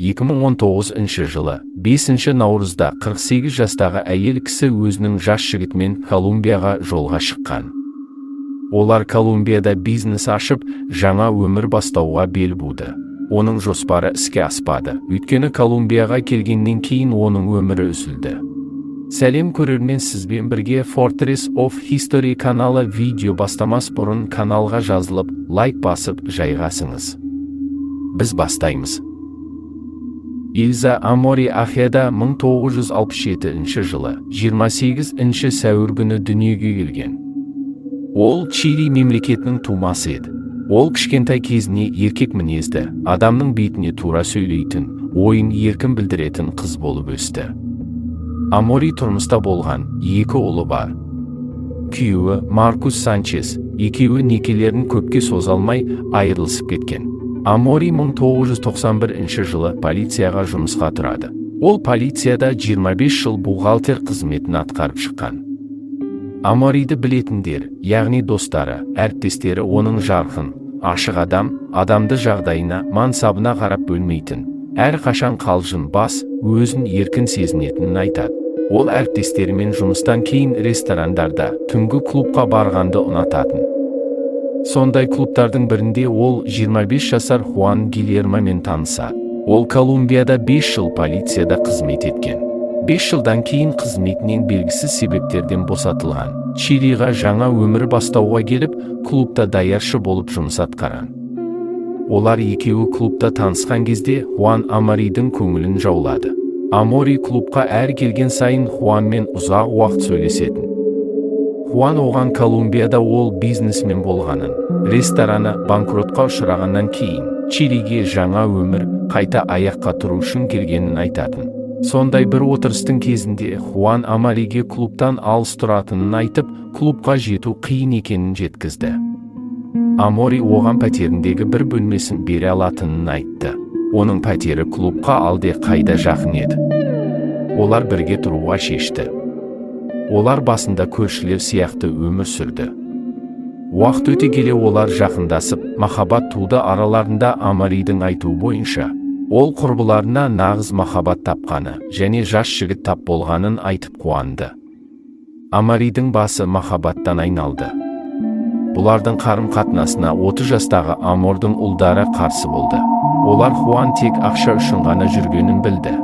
2019 жылы 5 наурызда 48 жастағы әйел кісі өзінің жас жігітімен Колумбияға жолға шыққан. Олар Колумбияда бизнес ашып, жаңа өмір бастауға бел буды. Оның жоспары іске аспады, өйткені Колумбияға келгеннен кейін оның өмірі үзілді. Сәлем көрермен, сізбен бірге Fortress of History каналы видео бастамас бұрын каналға жазылып, лайк басып жайғасыңыз. Біз бастаймыз. Илза Амори Ахеда 1967 жылы 28 сәуір күні дүниеге келген. Ол Чили мемлекетінің тумасы еді. Ол кішкентай кезіне еркек мінезді, адамның бетіне тура сөйлейтін, ойын еркін білдіретін қыз болып өсті. Амори тұрмыста болған, 2 ұлы бар. Күйеуі Маркус Санчес, екеуі некелерін көпке созалмай айырылысып кеткен. Амори 1991 жылы полицияға жұмысқа тұрады. Ол полицияда 25 жыл бухгалтер қызметін атқарып шыққан. Амориді білетіндер, яғни достары, әріптестері оның жарқын, ашық адам, адамды жағдайына, мансабына қарап бөлмейтін, әрқашан қалжың бас, өзін еркін сезінетінін айтады. Ол әріптестерімен жұмыстан кейін ресторандарда, түнгі клубқа барғанды ұнататын. Сондай клубтардың бірінде ол 25 жасар Хуан Гильермомен танысады. Ол Колумбияда 5 жыл полицияда қызмет еткен. 5 жылдан кейін қызметінен белгісіз себептерден босатылған. Чилиға жаңа өмір бастауға келіп, клубта даяршы болып жұмыс атқарған. Олар екеуі клубта танысқан кезде Хуан Аморидің көңілін жаулады. Амори клубқа әр келген сайын Хуанмен ұзақ уақыт сөйлесетін. Хуан оған Колумбияда ол бизнесмен болғанын, рестораны банкротқа ұшырағаннан кейін Чилиге жаңа өмір, қайта аяққа тұру үшін келгенін айтатын. Сондай бір отырыстың кезінде Хуан Амориге клубтан алыс тұратынын айтып, клубқа жету қиын екенін жеткізді. Амори оған пәтеріндегі бір бөлмесін бере алатынын айтты. Оның пәтері клубқа алде қайда жақын еді. Олар бірге тұруға шешті. Олар басында көршілер сияқты өмір сүрді. Уақыт өте келе олар жақындасып, махаббат туды. Араларында Аморидің айтуы бойынша, ол құрбыларына нағыз махаббат тапқаны және жас жігіт тап болғанын айтып қуанды. Аморидің басы махаббаттан айналды. Бұлардың қарым-қатынасына 30 жастағы Амордың ұлдары қарсы болды. Олар Хуан тек ақша үшін ғана жүргенін білді.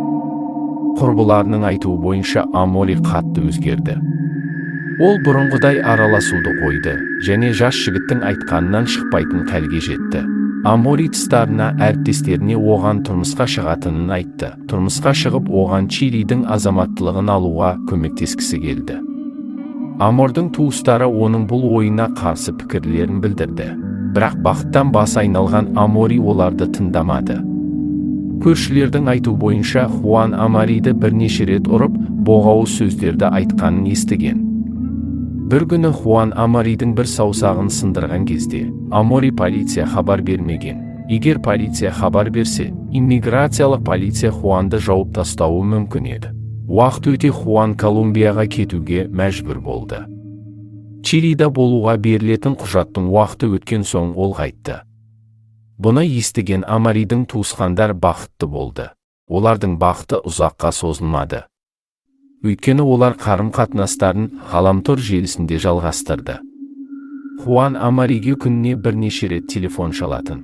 Құрбыларының айтуы бойынша Амори қатты өзгерді. Ол бұрынғыдай араласуды қойды және жас жігіттің айтқанынан шықпайтын хәлге жетті. Амори тыстарына әріптестеріне оған тұрмысқа шығатынын айтты. Тұрмысқа шығып оған Чилидің азаматтылығын алуға көмектескісі келді. Амордың туыстары оның бұл ойына қарсы пікірлерін білдірді. Бірақ бақыттан басы айналған Амори оларды тыңдамады. Көршілердің айтуы бойынша Хуан Амориді бірнеше рет ұрып, боғауыз сөздерді айтқанын естіген. Бір күні Хуан Аморидің бір саусағын сындырған кезде, Амори полиция хабар бермеген. Егер полиция хабар берсе, иммиграциялық полиция Хуанды жауып тастауы мүмкін еді. Уақыт өте Хуан Колумбияға кетуге мәжбүр болды. Чилида болуға берілетін құжаттың уақыты өткен соң ол қайтты. Бұны естіген Аморидің туысқандар бақытты болды. Олардың бақыты ұзаққа созылмады. Өйткені олар қарым-қатынастарын ғаламтор желісінде жалғастырды. Хуан Амориге күніне бірнеше рет телефон шалатын.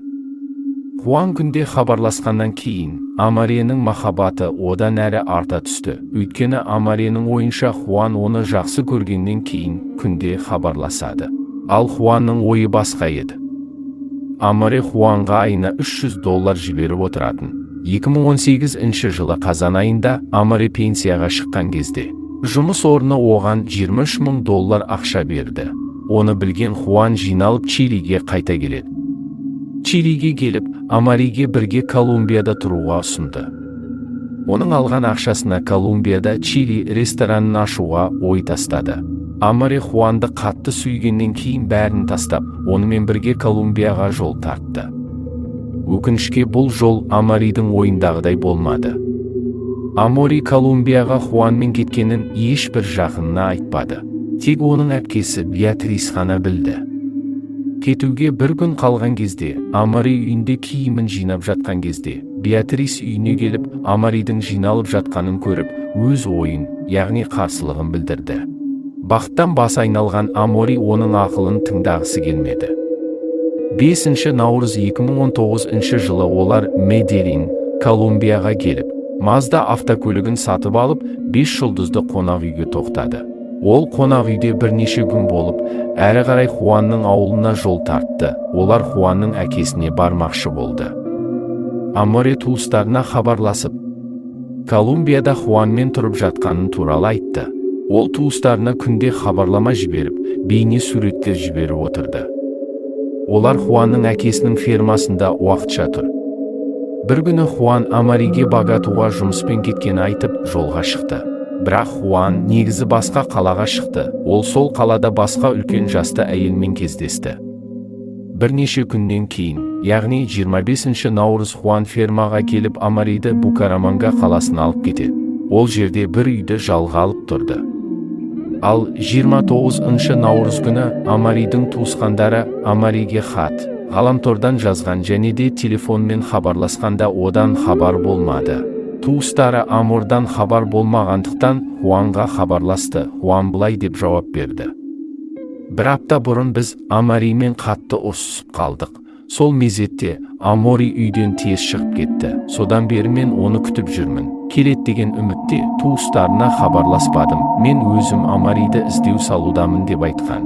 Хуан күнде хабарласқаннан кейін Аморенің махаббаты одан әрі арта түсті. Өйткені Аморенің ойынша Хуан оны жақсы көргеннен кейін күнде хабарласады. Ал Хуанның ойы басқа еді. Амори Хуанға айына $300 жіберіп отыратын. 2018 жылы қазан айында Амори пенсияға шыққан кезде жұмыс орны оған $23,000 ақша берді. Оны білген Хуан жиналып Чилиге қайта келеді. Чилиге келіп, Амориге бірге Колумбияда тұруға ұсынды. Оның алған ақшасына Колумбияда Чили ресторанын ашуға ой тастады. Амори Хуанды қатты сүйгеннен кейін бәрін тастап, онымен бірге Колумбияға жол тартты. Өкінішке бұл жол Аморидің ойындағыдай болмады. Амори Колумбияға Хуанмен кеткенін ешбір жақынына айтпады. Тек оның әпкесі Беатрис ғана білді. Кетуге бір күн қалған кезде, Амори үйінде киімін жинап жатқан кезде, Beatrice үйіне келіп, Амаридің жиналып жатқанын көріп, өз ойын, яғни қарсылығын білдірді. Бақыттан басы айналған Амори оның ақылын тыңдағысы келмеді. 5 наурыз 2019 жылы олар Меделлин, Колумбияға келіп, Mazda автокөлігін сатып алып, 5 жұлдызды қонақ үйге тоқтады. Ол қонақ үйде бірнеше күн болып, әрі қарай Хуанның ауылына жол тартты. Олар Хуанның әкесіне бармақшы болды. Амори туыстарына хабарласып, Колумбияда Хуанмен тұрып жатқанын туралы айтты. Ол туыстарына күнде хабарлама жіберіп, бейне суреттер жіберіп отырды. Олар Хуанның әкесінің фермасында уақытша тұр. Bir күні Хуан Амариге Богатуға жұмыспен кеткені айтып, жолға шықты. Бірақ Хуан негізі басқа қалаға шықты. Ол сол қалада басқа үлкен жасты әйелмен кездесті. Бірнеше күннен кейін, яғни 25 наурыз Хуан фермаға келіп Амариді Букараманга қаласына алып кетеді. Ол жерде бір үйді жалға алып тұрды. Ал 29 наурыз күні Амаридің туысқандары Амариге хат, ғаламтордан жазған және де телефонмен хабарласқанда одан хабар болмады. Туыстары Амордан хабар болмағандықтан Хуанға хабарласты. Хуан былай деп жауап берді. Бір апта бұрын біз Амаримен қатты ұрсысып қалдық. Сол мезетте Амори үйден тез шығып кетті. Содан бері мен оны күтіп жүрмін. Келет деген үмітте туыстарына хабарласпадым. Мен өзім Амариді іздеу салудамын деп айтқан.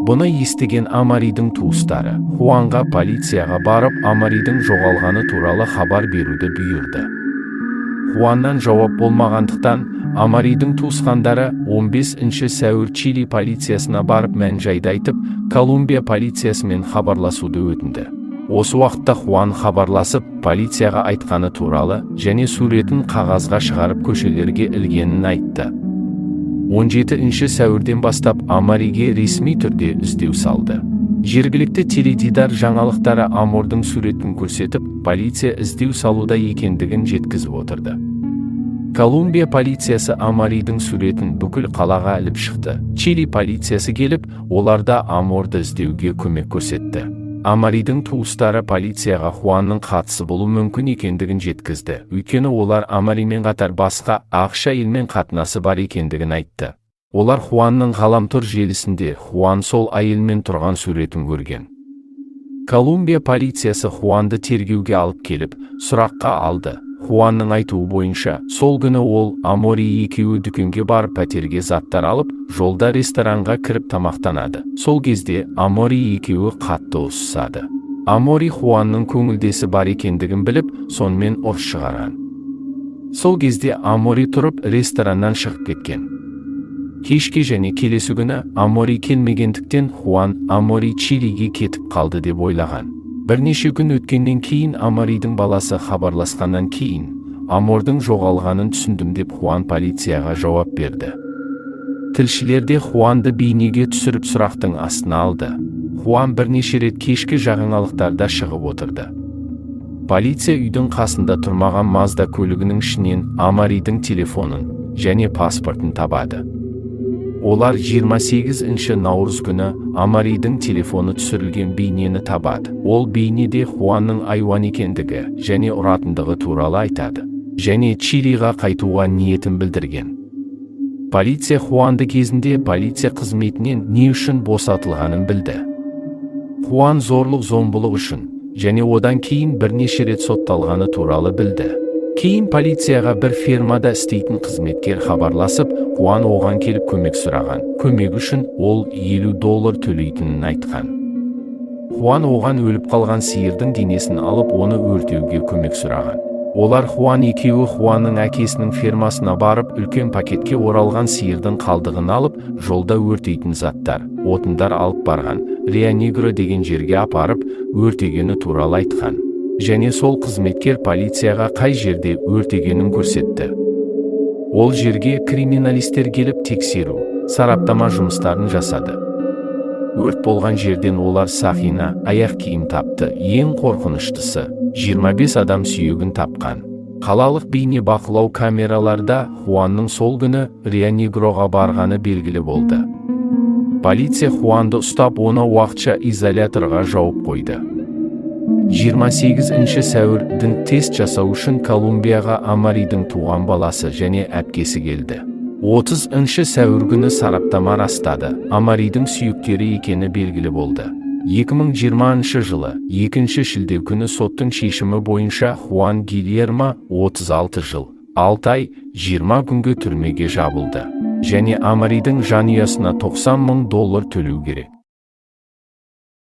Бұны естіген Амаридің туыстары Хуанға полицияға барып, Амаридің жоғалғаны туралы хабар беруді бұйырды. Хуаннан жауап болмағандықтан, Амаридің туысқандары 15 сәуір Чили полициясына барып мән-жайды айтып, Колумбия полициясымен хабарласуды өтінді. Осы уақытта Хуан хабарласып, полицияға айтқаны туралы және суретін қағазға шығарып көшелерге ілгенін айтты. 17 сәуірден бастап Амариге ресми түрде іздеу салды. Жергілікті теледидар жаңалықтары Амордың суретін көрсетіп, полиция іздеу салуда екендігін жеткізіп отырды. Колумбия полициясы Амаридің суретін бүкіл қалаға іліп шықты. Чили полициясы келіп, оларда Аморды іздеуге көмек көрсетті. Амаридің туыстары полицияға Хуанның қатысы болуы мүмкін екендігін жеткізді. Өйткені олар Амаримен қатар басқа ақша елмен қатынасы бар екендігін айтты. Олар Хуанның ғаламтор желісінде Хуан сол әйелмен тұрған суретін көрген. Колумбия полициясы Хуанды тергеуге алып келіп, сұраққа алды. Хуанның айтуы бойынша, сол күні ол Амори екеуі дүкенге барып пәтерге заттар алып, жолда ресторанға кіріп тамақтанады. Сол кезде Амори екеуі қатты ұрсысады. Амори Хуанның көңілдесі бар екендігін біліп, сонымен ұрыс шығарған. Сол кезде Амори тұрып рестораннан шығып кеткен. Кешке және келесі күні Амори келмегендіктен Хуан Амори Чилиге кетіп қалды деп ойлаған. Бірнеше күн өткеннен кейін Амаридің баласы хабарласқаннан кейін Амордың жоғалғанын түсіндім деп Хуан полицияға жауап берді. Тілшілерде Хуанды бейнеге түсіріп сұрақтың астына алды. Хуан бірнеше рет кешкі жаңалықтарда шығып отырды. Полиция үйдің қасында тұрмаған Mazda көлігінің ішінен Амаридің телефонын және паспортын табады. Олар 28 наурыз күні Амаридің телефоны түсірілген бейнені табады. Ол бейнеде Хуанның айуан екендігі және ұратындығы туралы айтады. Және Чилиға қайтуға ниетін білдірген. Полиция Хуанды кезінде полиция қызметінен не үшін босатылғанын білді. Хуан зорлық-зомбылық үшін және одан кейін бірнеше рет сотталғаны туралы білді. Кейін полицияға бір фермада істейтін қызметкер хабарласып, Хуан оған келіп көмек сұраған. Көмек үшін ол $50 төлейтінін айтқан. Хуан оған өліп қалған сиырдың денесін алып, оны өртеуге көмек сұраған. Олар Хуан екеуі Хуанның әкесінің фермасына барып, үлкен пакетке оралған сиырдың қалдығын алып, жолда өртейтін заттар, отындар алып барған. Рио-Негро деген жерге апарып, өртегені туралы айтқан. Және сол қызметкер полицияға қай жерде өртегенін көрсетті. Ол жерге криминалистер келіп тексеру, сараптама жұмыстарын жасады. Өрт болған жерден олар сақина, аяқ киім тапты. Ең қорқыныштысы, 25 адам сүйегін тапқан. Қалалық бейне бақылау камераларда Хуанның сол күні Рио-Негроға барғаны белгілі болды. Полиция Хуанды ұстап, оны уақытша изоляторға жауып қойды. 28 сәуірдің тест жасау үшін Колумбияға Амаридің туған баласы және әпкесі келді. 30 сәуір күні сараптама растады, Амаридің сүйектері екені белгілі болды. 2020 жылы 2 шілде күні соттың шешімі бойынша Хуан Гильермо 36 жыл, 6 ай, 20 күнге түрмеге жабылды. Және Амаридің жанұясына $90,000 төлеу керек.